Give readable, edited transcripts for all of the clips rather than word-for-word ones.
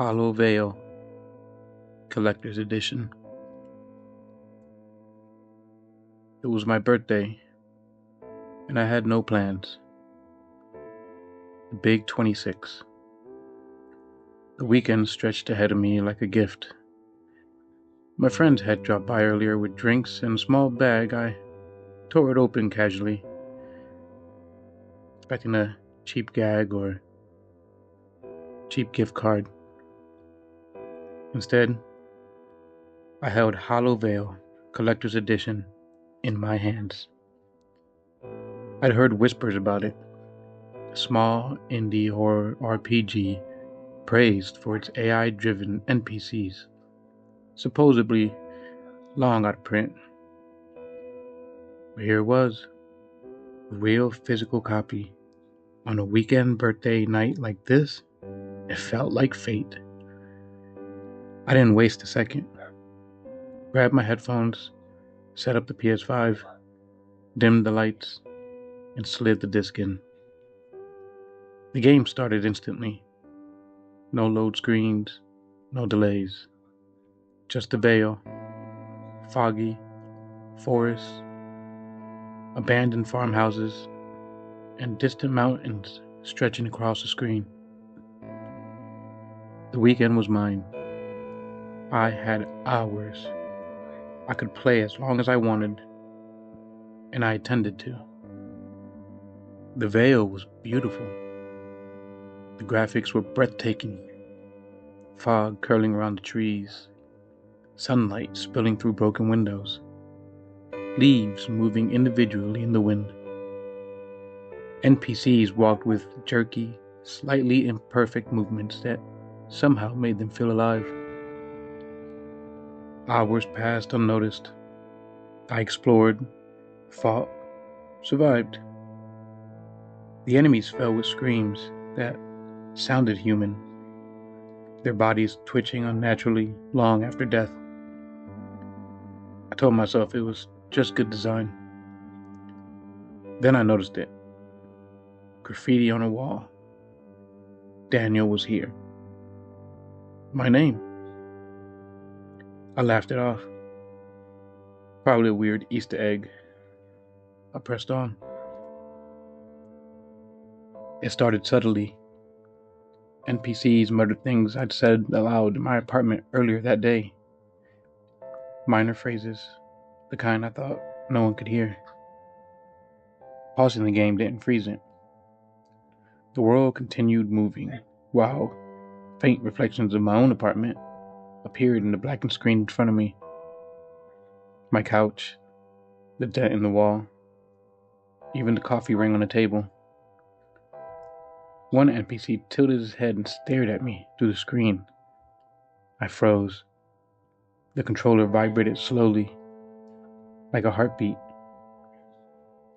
Hollow Vale Collector's Edition. It was my birthday, and I had no plans. The big 26. The weekend stretched ahead of me like a gift. My friends had dropped by earlier with drinks and a small bag. I tore it open casually, expecting a cheap gag or cheap gift card. Instead, I held Hollow Vale Collector's Edition in my hands. I'd heard whispers about it. A small indie horror RPG praised for its AI-driven NPCs, supposedly long out of print. But here it was, a real physical copy. On a weekend birthday night like this, it felt like fate. I didn't waste a second. Grabbed my headphones, set up the PS5, dimmed the lights, and slid the disc in. The game started instantly. No load screens, no delays. Just the Vale, foggy, forests, abandoned farmhouses, and distant mountains stretching across the screen. The weekend was mine. I had hours. I could play as long as I wanted, and I intended to. The Vale was beautiful. The graphics were breathtaking. Fog curling around the trees, sunlight spilling through broken windows, leaves moving individually in the wind. NPCs walked with jerky, slightly imperfect movements that somehow made them feel alive. Hours passed unnoticed. I explored, fought, survived. The enemies fell with screams that sounded human, their bodies twitching unnaturally long after death. I told myself it was just good design. Then I noticed it. Graffiti on a wall. Daniel was here. My name. I laughed it off. Probably a weird Easter egg. I pressed on. It started subtly. NPCs muttered things I'd said aloud in my apartment earlier that day. Minor phrases, the kind I thought no one could hear. Pausing the game didn't freeze it. The world continued moving, while faint reflections of my own apartment appeared in the blackened screen in front of me. My couch, the dent in the wall, even the coffee ring on the table. One NPC tilted his head and stared at me through the screen. I froze. The controller vibrated slowly, like a heartbeat.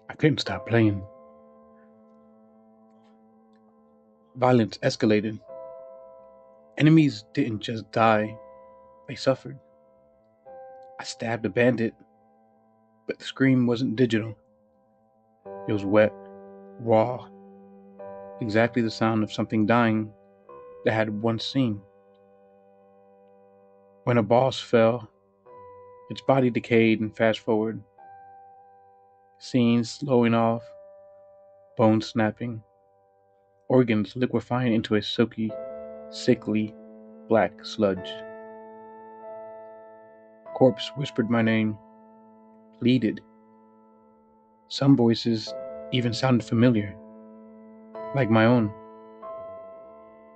I couldn't stop playing. Violence escalated. Enemies didn't just die, they suffered. I stabbed a bandit, but the scream wasn't digital. It was wet, raw, exactly the sound of something dying that I had once seen. When a boss fell, its body decayed and fast forward. Scenes slowing off, bones snapping, organs liquefying into a silky, sickly, black sludge. Corpse whispered my name, pleaded. Some voices even sounded familiar, like my own.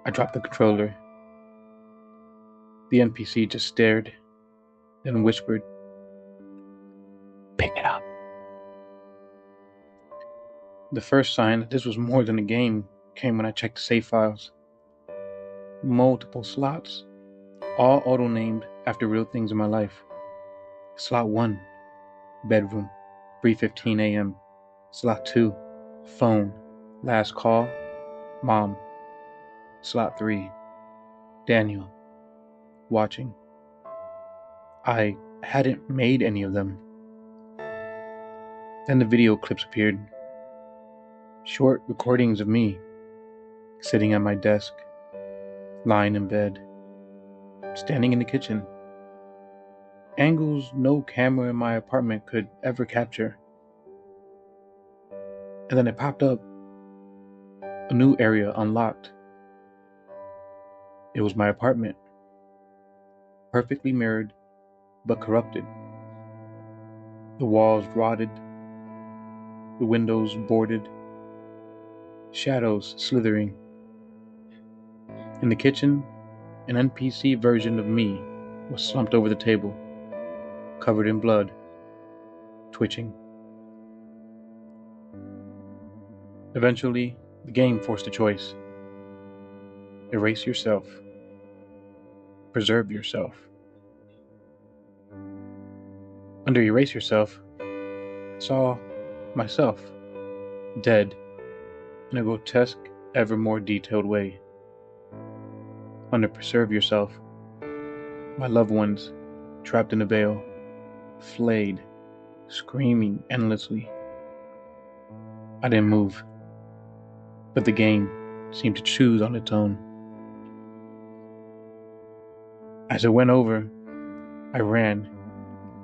I dropped the controller. The NPC just stared, then whispered, "Pick it up." The first sign that this was more than a game came when I checked the save files. Multiple slots, all auto-named after real things in my life. Slot 1, bedroom, 3:15 a.m. Slot 2, phone, last call, mom. Slot 3, Daniel, watching. I hadn't made any of them. Then the video clips appeared. Short recordings of me, sitting at my desk, lying in bed, standing in the kitchen, angles no camera in my apartment could ever capture. And then it popped up, a new area unlocked. It was my apartment, perfectly mirrored but corrupted. The walls rotted, the windows boarded, shadows slithering. In the kitchen, an NPC version of me was slumped over the table, covered in blood, twitching. Eventually, the game forced a choice. Erase yourself. Preserve yourself. Under Erase Yourself, I saw myself, dead, in a grotesque, ever more detailed way. Under Preserve Yourself, my loved ones, trapped in a veil, flayed, screaming endlessly. I didn't move, but the game seemed to choose on its own. As it went over, I ran,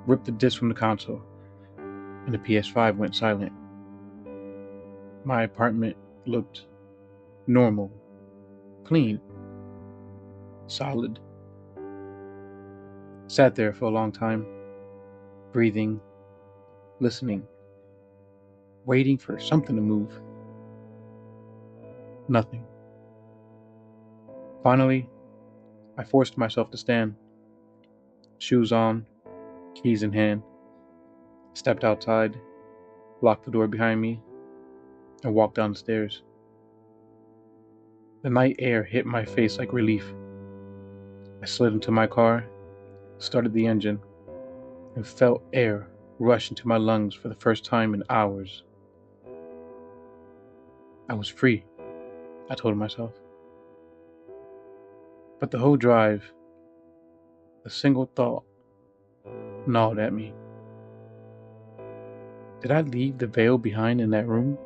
ripped the disc from the console, and the PS5 went silent. My apartment looked normal, clean, solid. Sat there for a long time, breathing, listening, waiting for something to move. Nothing. Finally, I forced myself to stand, shoes on, keys in hand, stepped outside, locked the door behind me, and walked down the stairs. The night air hit my face like relief. I slid into my car, started the engine, and felt air rush into my lungs for the first time in hours. I was free, I told myself. But the whole drive, a single thought, gnawed at me. Did I leave the veil behind in that room?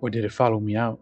Or did it follow me out?